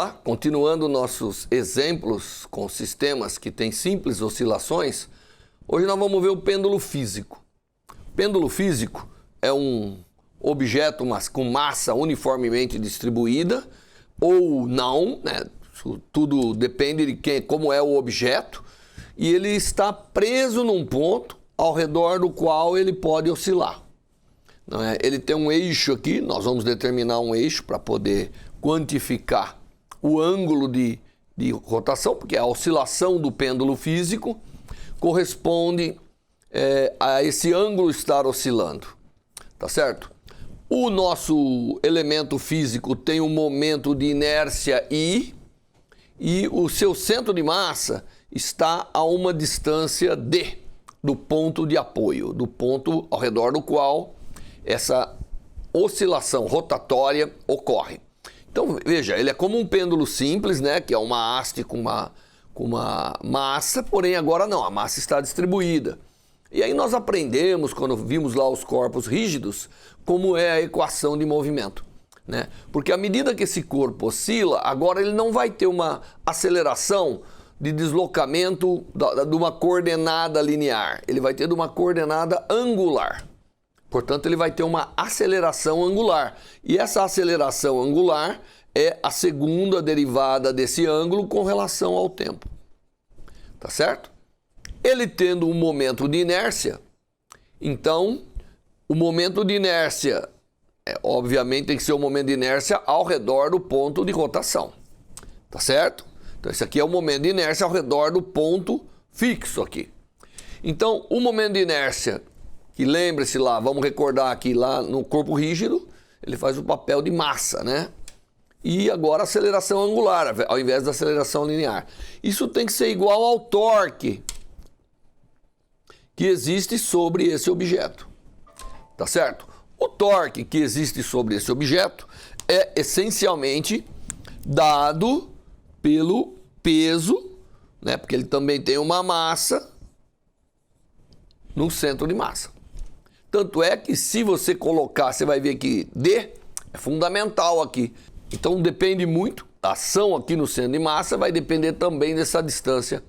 lá, continuando nossos exemplos com sistemas que têm simples oscilações, hoje nós vamos ver o pêndulo físico. O pêndulo físico é um objeto com massa uniformemente distribuída ou não, né? Tudo depende de como é o objeto, e ele está preso num ponto ao redor do qual ele pode oscilar. Não é? Ele tem um eixo aqui, nós vamos determinar um eixo para poder quantificar o ângulo de rotação, porque a oscilação do pêndulo físico corresponde a esse ângulo estar oscilando, tá certo? O nosso elemento físico tem um momento de inércia I e o seu centro de massa está a uma distância D do ponto de apoio, do ponto ao redor do qual essa oscilação rotatória ocorre. Então, veja, ele é como um pêndulo simples, né, que é uma haste com uma massa, porém agora não, a massa está distribuída. E aí nós aprendemos, quando vimos lá os corpos rígidos, como é a equação de movimento, né? Porque à medida que esse corpo oscila, agora ele não vai ter uma aceleração de deslocamento de uma coordenada linear, ele vai ter de uma coordenada angular. Portanto, ele vai ter uma aceleração angular. E essa aceleração angular é a segunda derivada desse ângulo com relação ao tempo. Tá certo? Ele tendo um momento de inércia, então o momento de inércia, obviamente tem que ser um momento de inércia ao redor do ponto de rotação. Tá certo? Então esse aqui é o momento de inércia ao redor do ponto fixo aqui. Então o momento de inércia, que lembre-se lá, vamos recordar aqui lá no corpo rígido, ele faz o papel de massa, né? E agora aceleração angular, ao invés da aceleração linear. Isso tem que ser igual ao torque que existe sobre esse objeto, tá certo? O torque que existe sobre esse objeto é essencialmente dado pelo peso, né? Porque ele também tem uma massa no centro de massa. Tanto é que se você colocar, você vai ver que D é fundamental aqui. Então depende muito, a ação aqui no centro de massa vai depender também dessa distância,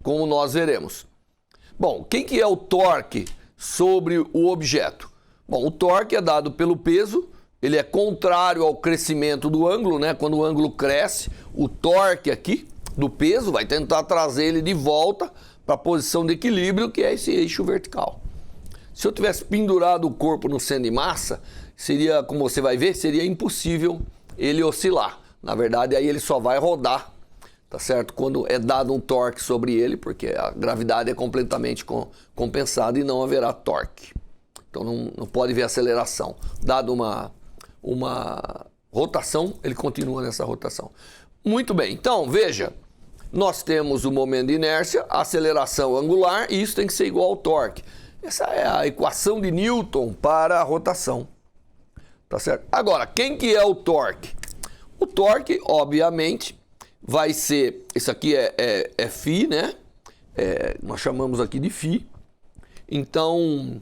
como nós veremos. Bom, quem que é o torque sobre o objeto? Bom, o torque é dado pelo peso, ele é contrário ao crescimento do ângulo, né? Quando o ângulo cresce, o torque aqui do peso vai tentar trazer ele de volta para a posição de equilíbrio, que é esse eixo vertical. Se eu tivesse pendurado o corpo no centro de massa, seria, como você vai ver, seria impossível ele oscilar. Na verdade, aí ele só vai rodar, tá certo? Quando é dado um torque sobre ele, porque a gravidade é completamente compensada e não haverá torque. Então não pode ver aceleração. Dado uma rotação, ele continua nessa rotação. Muito bem, então veja, nós temos o momento de inércia, a aceleração angular, e isso tem que ser igual ao torque. Essa é a equação de Newton para a rotação, tá certo? Agora, quem que é o torque? O torque, obviamente, vai ser, isso aqui é φ, né? Nós chamamos aqui de φ. Então,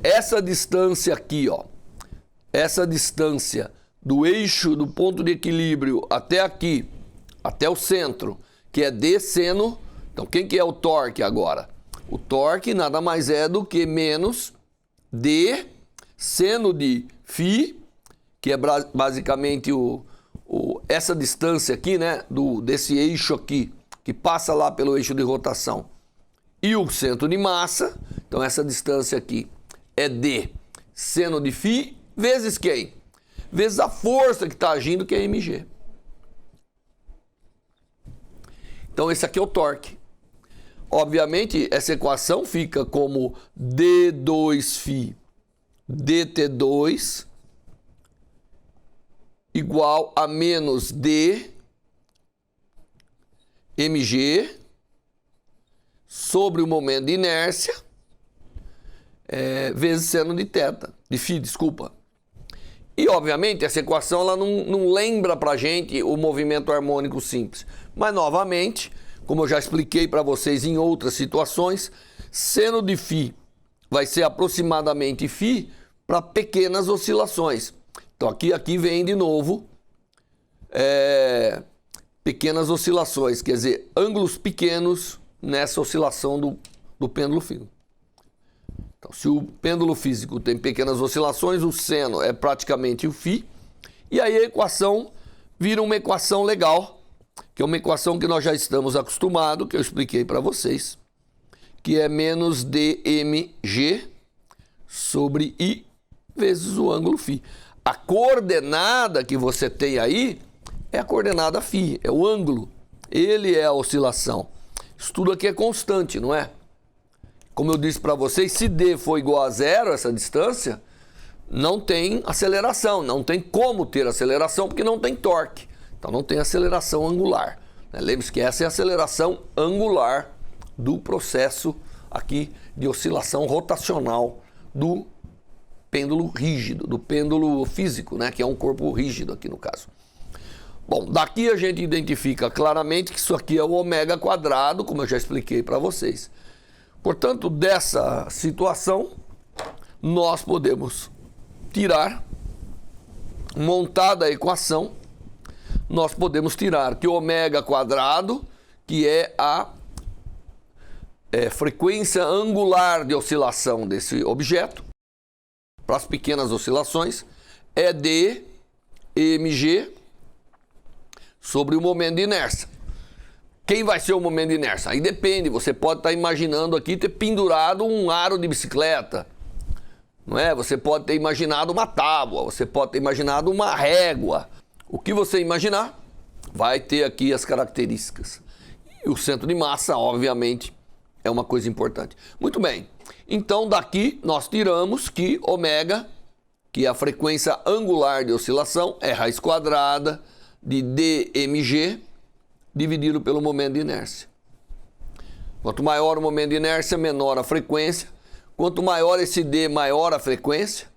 essa distância aqui, ó, essa distância do eixo, do ponto de equilíbrio até aqui, até o centro, que é d seno. Então, quem que é o torque agora? O torque nada mais é do que menos d seno de φ, que é basicamente essa distância aqui, né, desse eixo aqui, que passa lá pelo eixo de rotação, e o centro de massa. Então essa distância aqui é d seno de φ vezes quem? Vezes a força que está agindo, que é mg. Então esse aqui é o torque. Obviamente, essa equação fica como d2φ dt2 igual a menos d mg sobre o momento de inércia vezes seno de θ, de φ, desculpa. E, obviamente, essa equação ela não lembra para a gente o movimento harmônico simples. Mas, novamente, como eu já expliquei para vocês em outras situações, seno de φ vai ser aproximadamente φ para pequenas oscilações. Então, aqui vem de novo pequenas oscilações, quer dizer, ângulos pequenos nessa oscilação do pêndulo físico. Então, se o pêndulo físico tem pequenas oscilações, o seno é praticamente o φ, e aí a equação vira uma equação legal, que é uma equação que nós já estamos acostumados, que eu expliquei para vocês, que é menos dmg sobre i vezes o ângulo φ. A coordenada que você tem aí é a coordenada φ, é o ângulo. Ele é a oscilação. Isso tudo aqui é constante, não é? Como eu disse para vocês, se d for igual a zero, essa distância, não tem aceleração, não tem como ter aceleração, porque não tem torque. Então não tem aceleração angular. Lembre-se que essa é a aceleração angular do processo aqui de oscilação rotacional do pêndulo rígido, do pêndulo físico, né, que é um corpo rígido aqui no caso. Bom, daqui a gente identifica claramente que isso aqui é o ômega quadrado, como eu já expliquei para vocês. Portanto, dessa situação, nós podemos tirar, montada a equação, nós podemos tirar que o ômega quadrado, que é a frequência angular de oscilação desse objeto, para as pequenas oscilações, é dmg sobre o momento de inércia. Quem vai ser o momento de inércia? Aí depende, você pode estar imaginando aqui ter pendurado um aro de bicicleta, não é? Você pode ter imaginado uma tábua, você pode ter imaginado uma régua. O que você imaginar vai ter aqui as características. E o centro de massa, obviamente, é uma coisa importante. Muito bem, então daqui nós tiramos que ômega, que é a frequência angular de oscilação, é raiz quadrada de dmg dividido pelo momento de inércia. Quanto maior o momento de inércia, menor a frequência. Quanto maior esse d, maior a frequência.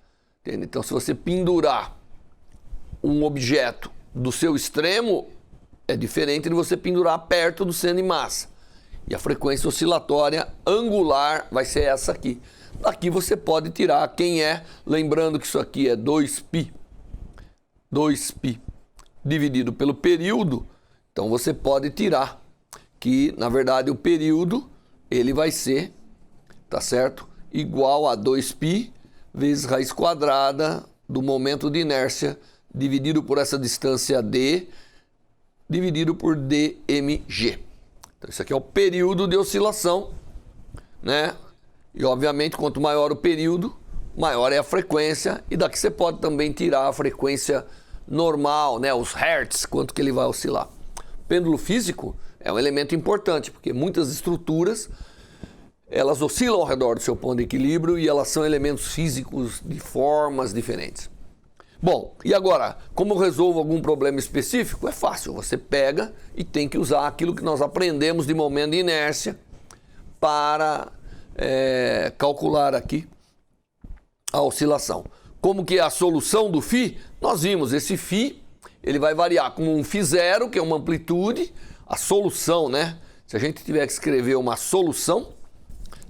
Entende? Então, se você pendurar um objeto do seu extremo, é diferente de você pendurar perto do centro de massa. E a frequência oscilatória angular vai ser essa aqui. Daqui você pode tirar quem é, lembrando que isso aqui é 2π dividido pelo período. Então você pode tirar que, na verdade, o período ele vai ser, tá certo? Igual a 2π vezes raiz quadrada do momento de inércia dividido por essa distância d dividido por dmg. Então isso aqui é o período de oscilação, né? E obviamente quanto maior o período, maior é a frequência, e daqui você pode também tirar a frequência normal, né? Os hertz, quanto que ele vai oscilar. Pêndulo físico é um elemento importante, porque muitas estruturas elas oscilam ao redor do seu ponto de equilíbrio e elas são elementos físicos de formas diferentes. Bom, e agora, como eu resolvo algum problema específico? É fácil, você pega e tem que usar aquilo que nós aprendemos de momento de inércia para calcular aqui a oscilação. Como que é a solução do φ? Nós vimos, esse φ ele vai variar com um φ0, que é uma amplitude, a solução, né? Se a gente tiver que escrever uma solução,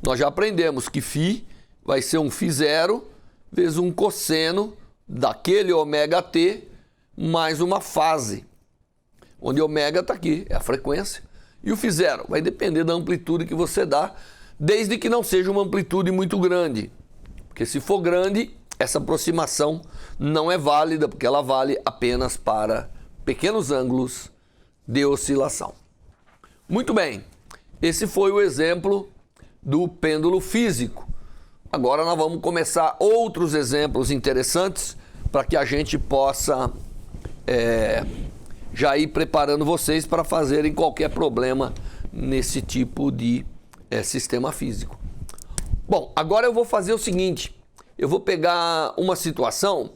nós já aprendemos que φ vai ser um φ0 vezes um cosseno daquele ômega t mais uma fase, onde ômega está aqui, é a frequência, e o φ0 vai depender da amplitude que você dá, desde que não seja uma amplitude muito grande, porque se for grande, essa aproximação não é válida, porque ela vale apenas para pequenos ângulos de oscilação. Muito bem, esse foi o exemplo do pêndulo físico. Agora nós vamos começar outros exemplos interessantes para que a gente possa já ir preparando vocês para fazerem qualquer problema nesse tipo de sistema físico. Bom, agora eu vou fazer o seguinte, eu vou pegar uma situação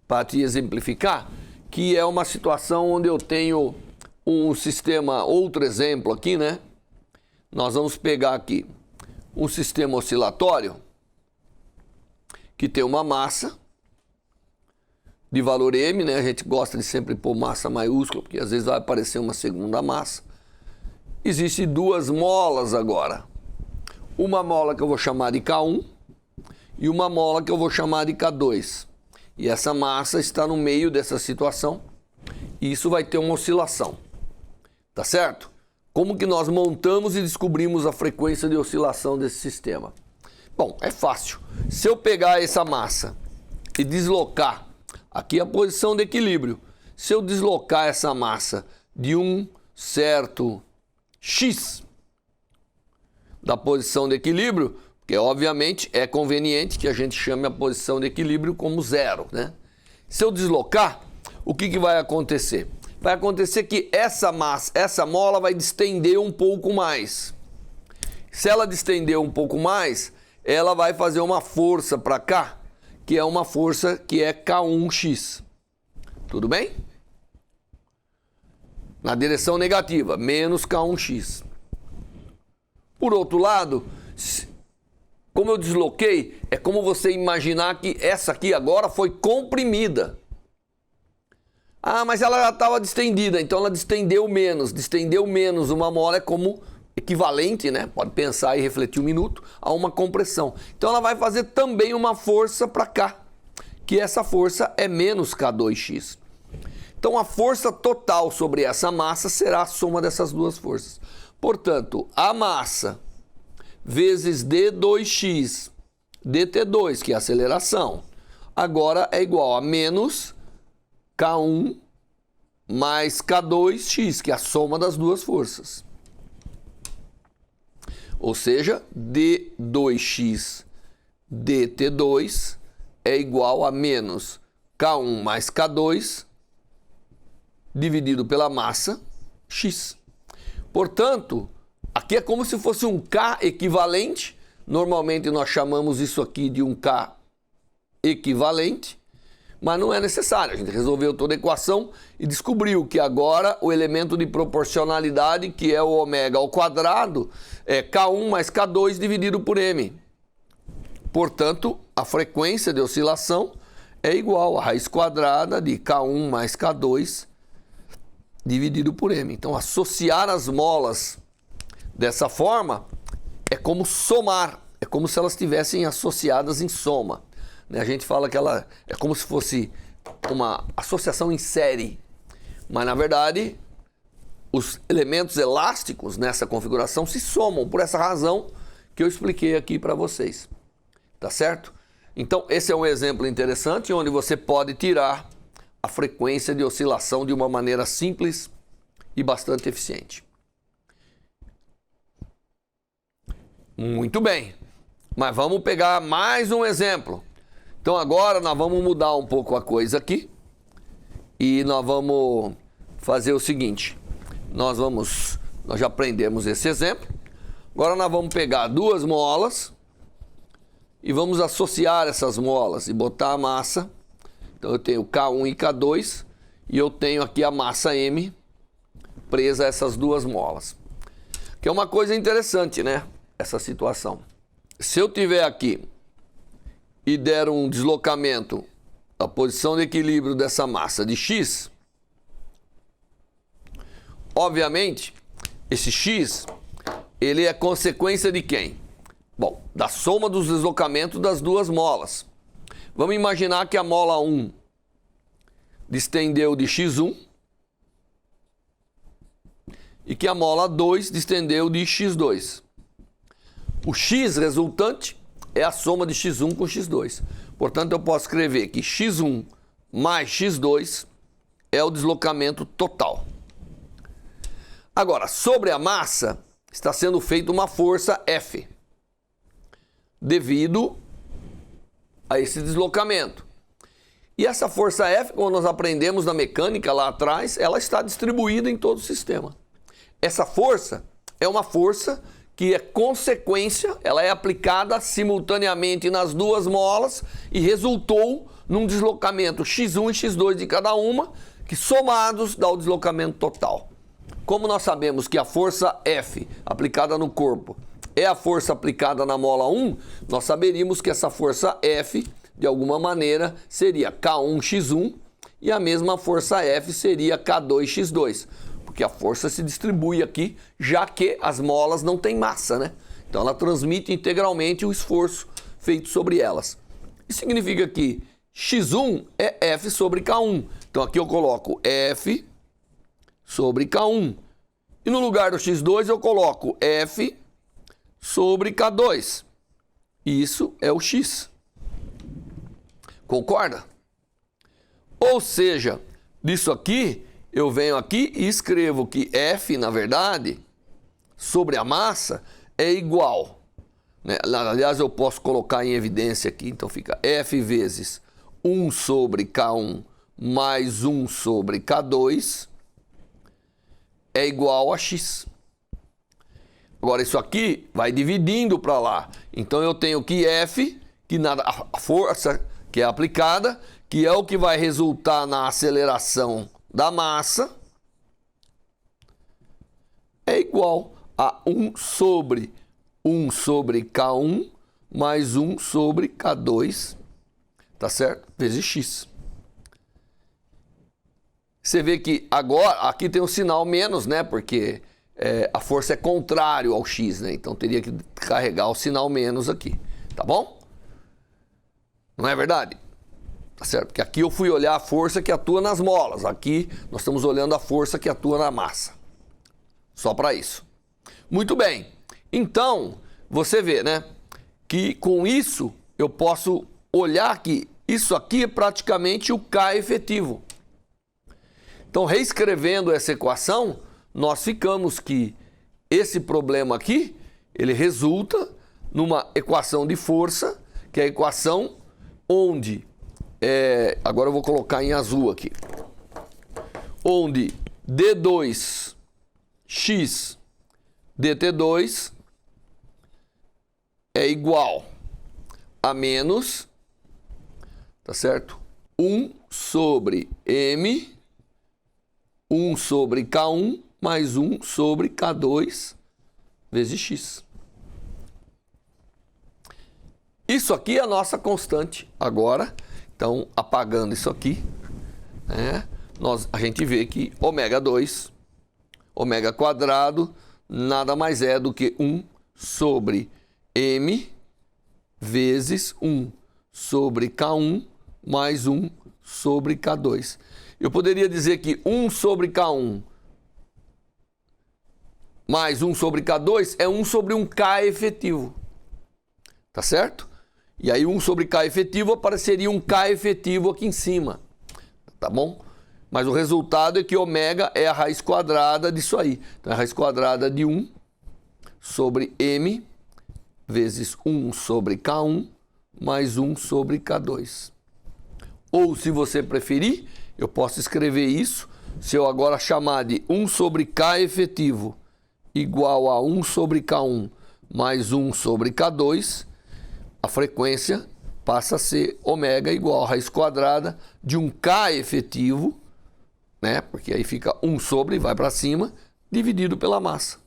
para te exemplificar, que é uma situação onde eu tenho um sistema, outro exemplo aqui, né? Nós vamos pegar aqui um sistema oscilatório que tem uma massa de valor m, né? A gente gosta de sempre pôr massa maiúscula, porque às vezes vai aparecer uma segunda massa. Existem duas molas agora. Uma mola que eu vou chamar de K1 e uma mola que eu vou chamar de K2. E essa massa está no meio dessa situação e isso vai ter uma oscilação. Tá certo? Como que nós montamos e descobrimos a frequência de oscilação desse sistema? Bom, é fácil. Se eu pegar essa massa e deslocar, aqui a posição de equilíbrio, se eu deslocar essa massa de um certo X da posição de equilíbrio, porque obviamente é conveniente que a gente chame a posição de equilíbrio como zero, né? Se eu deslocar, o que vai acontecer? Vai acontecer que essa massa, essa mola vai distender um pouco mais. Se ela distender um pouco mais, ela vai fazer uma força para cá, que é uma força que é K1x. Tudo bem? Na direção negativa, menos K1x. Por outro lado, como eu desloquei, é como você imaginar que essa aqui agora foi comprimida. Ah, mas ela já estava distendida, então ela distendeu menos. Distendeu menos uma mola é como equivalente, né? Pode pensar e refletir um minuto, a uma compressão. Então ela vai fazer também uma força para cá, que essa força é menos K2x. Então a força total sobre essa massa será a soma dessas duas forças. Portanto, a massa vezes D2x, dt2, que é a aceleração, agora é igual a menos K1 mais K2x, que é a soma das duas forças. Ou seja, D2x dt2 é igual a menos K1 mais K2 dividido pela massa x. Portanto, aqui é como se fosse um K equivalente. Normalmente nós chamamos isso aqui de um K equivalente, mas não é necessário. A gente resolveu toda a equação e descobriu que agora o elemento de proporcionalidade, que é o ômega ao quadrado, é K1 mais K2 dividido por M. Portanto, a frequência de oscilação é igual à raiz quadrada de K1 mais K2 dividido por M. Então, associar as molas dessa forma é como somar, é como se elas estivessem associadas em soma. A gente fala que ela é como se fosse uma associação em série, mas na verdade os elementos elásticos nessa configuração se somam por essa razão que eu expliquei aqui para vocês. Tá certo? Então, esse é um exemplo interessante onde você pode tirar a frequência de oscilação de uma maneira simples e bastante eficiente. Muito bem, mas vamos pegar mais um exemplo. Então agora nós vamos mudar um pouco a coisa aqui e nós vamos fazer o seguinte. Nós já aprendemos esse exemplo. Agora nós vamos pegar duas molas e vamos associar essas molas e botar a massa. Então eu tenho K1 e K2 e eu tenho aqui a massa M presa a essas duas molas. Que é uma coisa interessante, né? Essa situação. Se eu tiver aqui e der um deslocamento da posição de equilíbrio dessa massa de X, obviamente, esse X, ele é consequência de quem? Bom, da soma dos deslocamentos das duas molas. Vamos imaginar que a mola 1 distendeu de X1 e que a mola 2 distendeu de X2. O X resultante é a soma de X1 com X2. Portanto, eu posso escrever que X1 mais X2 é o deslocamento total. Agora, sobre a massa, está sendo feita uma força F, devido a esse deslocamento. E essa força F, como nós aprendemos na mecânica lá atrás, ela está distribuída em todo o sistema. Essa força é uma força que é consequência, ela é aplicada simultaneamente nas duas molas e resultou num deslocamento x1 e x2 de cada uma, que somados dá o deslocamento total. Como nós sabemos que a força F aplicada no corpo é a força aplicada na mola 1, nós saberíamos que essa força F, de alguma maneira, seria K1x1 e a mesma força F seria K2x2. Porque a força se distribui aqui, já que as molas não têm massa, né? Então ela transmite integralmente o esforço feito sobre elas. Isso significa que x1 é F sobre K1. Então aqui eu coloco F sobre K1. E no lugar do x2 eu coloco F sobre K2. Isso é o x. Concorda? Ou seja, disso aqui, eu venho aqui e escrevo que F, na verdade, sobre a massa é igual, né? Aliás, eu posso colocar em evidência aqui, então fica F vezes 1 sobre K1 mais 1 sobre K2 é igual a x. Agora, isso aqui vai dividindo para lá. Então, eu tenho que F, que a força que é aplicada, que é o que vai resultar na aceleração da massa, é igual a 1 sobre K1 mais 1 sobre K2, tá certo? Vezes x. Você vê que agora, aqui tem um sinal menos, né? Porque a força é contrário ao x, né? Então teria que carregar o sinal menos aqui, tá bom? Não é verdade? Tá certo? Porque aqui eu fui olhar a força que atua nas molas. Aqui nós estamos olhando a força que atua na massa. Só para isso. Muito bem. Então, você vê, né? Que com isso eu posso olhar que isso aqui é praticamente o K efetivo. Então, reescrevendo essa equação, nós ficamos que esse problema aqui, ele resulta numa equação de força, que é a equação onde, agora eu vou colocar em azul aqui, onde D2x dt2 é igual a menos, tá certo? 1 sobre m, 1 sobre K1 mais 1 sobre K2 vezes x. Isso aqui é a nossa constante agora. Então, apagando isso aqui, né, a gente vê que ômega 2, ômega quadrado, nada mais é do que 1 sobre m vezes 1 sobre K1 mais 1 sobre K2. Eu poderia dizer que 1 sobre K1 mais 1 sobre K2 é 1 sobre um K efetivo. Tá certo? E aí 1 sobre K efetivo apareceria um K efetivo aqui em cima. Tá bom? Mas o resultado é que ômega é a raiz quadrada disso aí. Então, é a raiz quadrada de 1 sobre m vezes 1 sobre K1 mais 1 sobre K2. Ou, se você preferir, eu posso escrever isso, se eu agora chamar de 1 sobre K efetivo igual a 1 sobre K1 mais 1 sobre K2, a frequência passa a ser ômega igual a raiz quadrada de um K efetivo, né? Porque aí fica 1 sobre, vai para cima, dividido pela massa.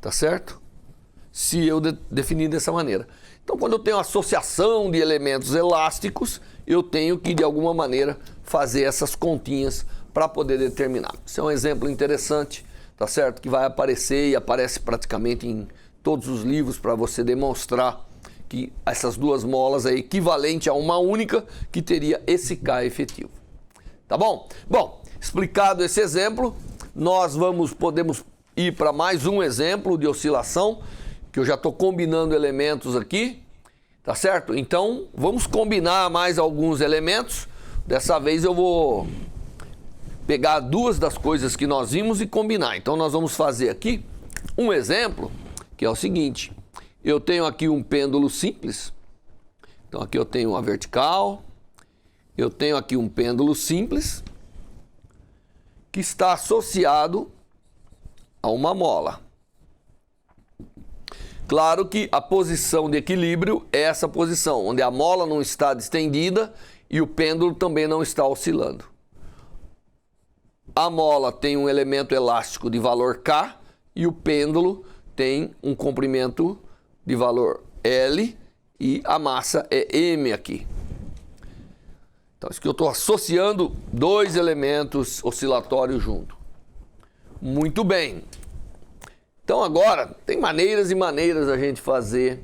Tá certo? Se eu definir dessa maneira. Então, quando eu tenho associação de elementos elásticos, eu tenho que, de alguma maneira, fazer essas continhas para poder determinar. Isso é um exemplo interessante, tá certo? Que vai aparecer e aparece praticamente em todos os livros para você demonstrar que essas duas molas é equivalente a uma única que teria esse K efetivo. Tá bom? Bom, explicado esse exemplo, nós podemos ir para mais um exemplo de oscilação, que eu já estou combinando elementos aqui, tá certo? Então, vamos combinar mais alguns elementos. Dessa vez eu vou pegar duas das coisas que nós vimos e combinar. Então, nós vamos fazer aqui um exemplo, que é o seguinte. Eu tenho aqui um pêndulo simples. Então, aqui eu tenho uma vertical. Eu tenho aqui um pêndulo simples que está associado a uma mola. Claro que a posição de equilíbrio é essa posição, onde a mola não está distendida e o pêndulo também não está oscilando. A mola tem um elemento elástico de valor K e o pêndulo tem um comprimento de valor L e a massa é M aqui. Então, isso que eu estou associando dois elementos oscilatórios junto. Muito bem. Então, agora, tem maneiras e maneiras da gente fazer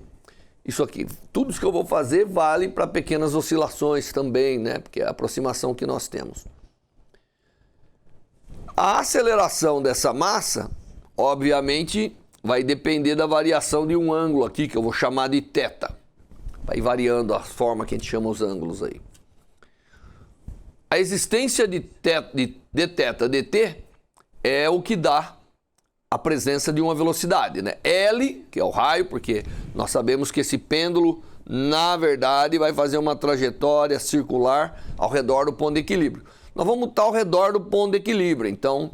isso aqui. Tudo isso que eu vou fazer vale para pequenas oscilações também, né? Porque é a aproximação que nós temos. A aceleração dessa massa obviamente, vai depender da variação de um ângulo aqui, que eu vou chamar de θ. Vai variando a forma que a gente chama os ângulos aí. A existência de dθ, dt, é o que dá a presença de uma velocidade, né? L, que é o raio, porque nós sabemos que esse pêndulo, na verdade, vai fazer uma trajetória circular ao redor do ponto de equilíbrio. Nós vamos estar ao redor do ponto de equilíbrio, então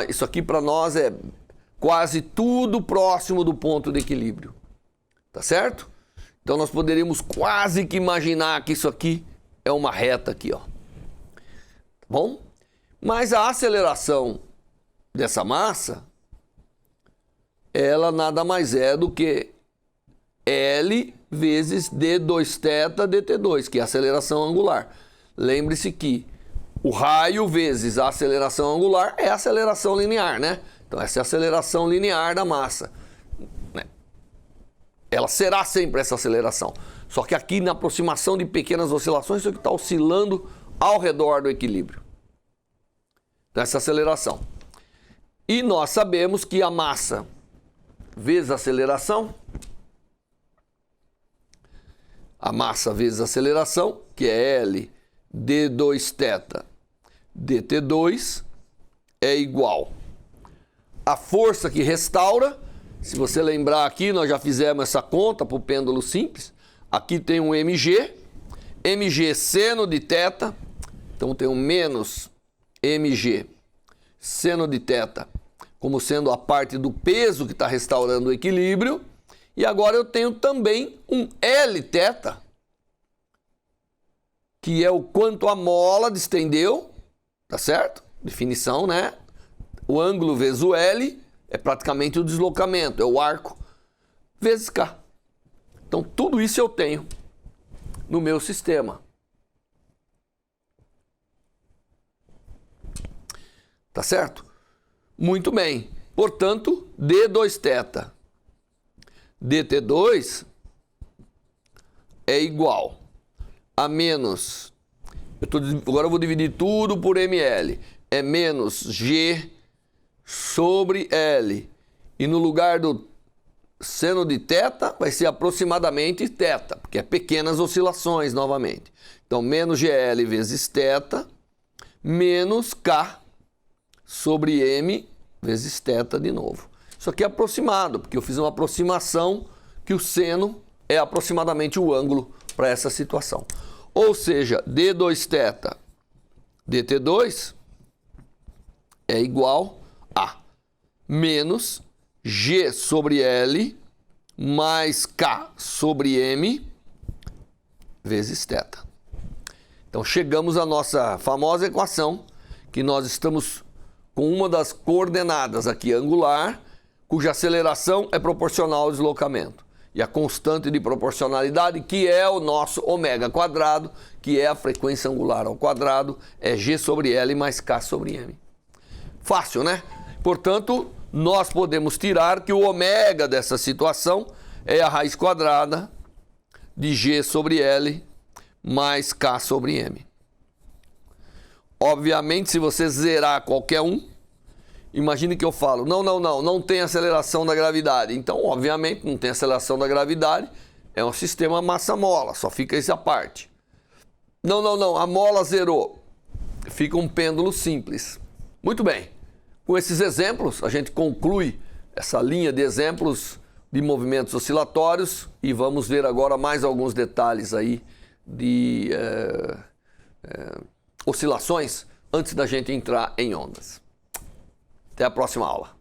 isso aqui para nós é quase tudo próximo do ponto de equilíbrio, tá certo? Então nós poderíamos quase que imaginar que isso aqui é uma reta aqui, ó. Bom? Mas a aceleração dessa massa, ela nada mais é do que L vezes d2θ dt2, que é a aceleração angular. Lembre-se que o raio vezes a aceleração angular é a aceleração linear, né? Então essa é a aceleração linear da massa. Ela será sempre essa aceleração. Só que aqui na aproximação de pequenas oscilações, isso aqui está oscilando ao redor do equilíbrio. Então essa aceleração. E nós sabemos que a massa vezes a aceleração, que é L d2θ dt2, é igual a força que restaura. Se você lembrar aqui, nós já fizemos essa conta para o pêndulo simples. Aqui tem um mg seno de θ, então tem um menos mg seno de θ, como sendo a parte do peso que está restaurando o equilíbrio. E agora eu tenho também um Lθ, que é o quanto a mola distendeu, tá certo? Definição, né? O ângulo vezes o L é praticamente o deslocamento, é o arco, vezes K. Então tudo isso eu tenho no meu sistema. Tá certo? Muito bem. Portanto, d2θ dt2 é igual a menos, agora eu vou dividir tudo por ml, é menos G sobre L. E no lugar do seno de θ vai ser aproximadamente θ, porque é pequenas oscilações novamente. Então, menos GL vezes θ menos K sobre M vezes θ de novo. Isso aqui é aproximado, porque eu fiz uma aproximação que o seno é aproximadamente o ângulo para essa situação. Ou seja, d2θ dt2 é igual a menos G sobre L mais K sobre M vezes θ. Então chegamos à nossa famosa equação, que nós estamos com uma das coordenadas aqui angular, cuja aceleração é proporcional ao deslocamento. E a constante de proporcionalidade, que é o nosso ômega quadrado, que é a frequência angular ao quadrado, é G sobre L mais K sobre M. Fácil, né? Portanto, nós podemos tirar que o ômega dessa situação é a raiz quadrada de G sobre L mais K sobre M. Obviamente, se você zerar qualquer um, imagine que eu falo, não tem aceleração da gravidade. Então, obviamente, não tem aceleração da gravidade, é um sistema massa-mola, só fica essa parte. Não, a mola zerou, fica um pêndulo simples. Muito bem, com esses exemplos, a gente conclui essa linha de exemplos de movimentos oscilatórios e vamos ver agora mais alguns detalhes aí de oscilações antes da gente entrar em ondas. Até a próxima aula.